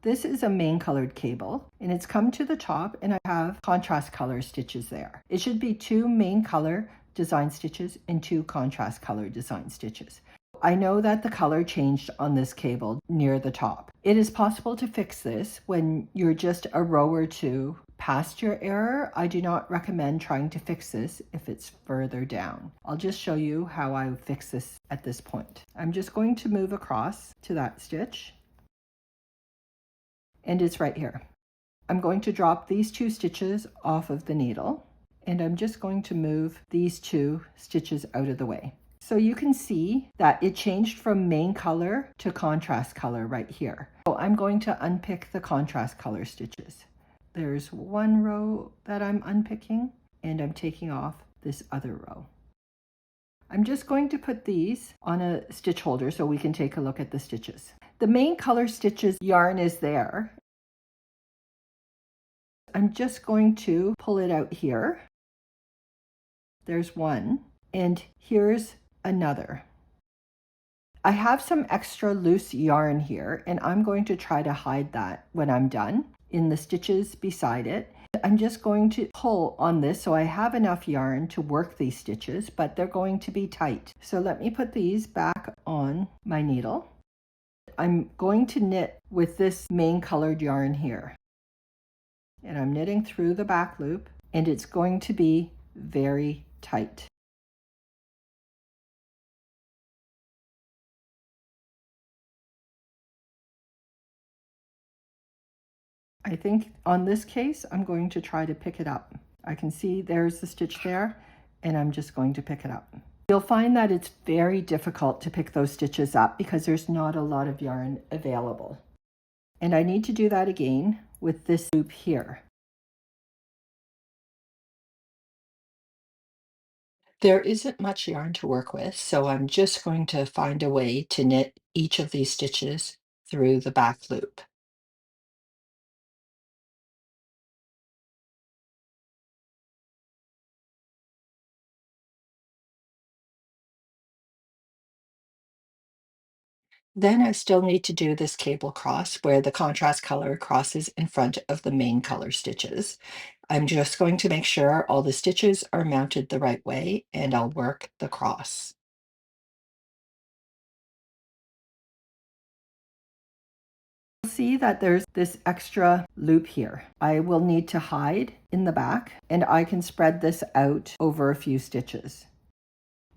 This is a main colored cable and it's come to the top and I have contrast color stitches there. It should be 2 main color design stitches and 2 contrast color design stitches. I know that the color changed on this cable near the top. It is possible to fix this when you're just a row or 2 past your error. I do not recommend trying to fix this if it's further down. I'll just show you how I fix this at this point. I'm just going to move across to that stitch. And it's right here. I'm going to drop these 2 stitches off of the needle and I'm just going to move these 2 stitches out of the way. So you can see that it changed from main color to contrast color right here. So I'm going to unpick the contrast color stitches. There's 1 row that I'm unpicking and I'm taking off this other row. I'm just going to put these on a stitch holder so we can take a look at the stitches. The main color stitches yarn is there. I'm just going to pull it out here. There's 1 and here's another. I have some extra loose yarn here and I'm going to try to hide that when I'm done in the stitches beside it. I'm just going to pull on this so I have enough yarn to work these stitches, but they're going to be tight. So let me put these back on my needle. I'm going to knit with this main colored yarn here. And I'm knitting through the back loop and it's going to be very tight. I think on this case, I'm going to try to pick it up. I can see there's the stitch there and I'm just going to pick it up. You'll find that it's very difficult to pick those stitches up because there's not a lot of yarn available. And I need to do that again with this loop here. There isn't much yarn to work with, so I'm just going to find a way to knit each of these stitches through the back loop. Then I still need to do this cable cross where the contrast color crosses in front of the main color stitches. I'm just going to make sure all the stitches are mounted the right way and I'll work the cross. See that there's this extra loop here. I will need to hide in the back and I can spread this out over a few stitches.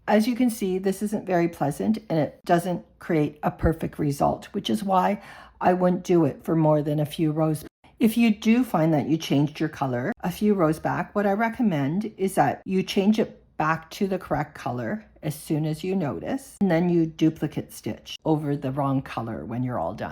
As you can see, this isn't very pleasant and it doesn't create a perfect result, which is why I wouldn't do it for more than a few rows. If you do find that you changed your color a few rows back, what I recommend is that you change it back to the correct color as soon as you notice, and then you duplicate stitch over the wrong color when you're all done.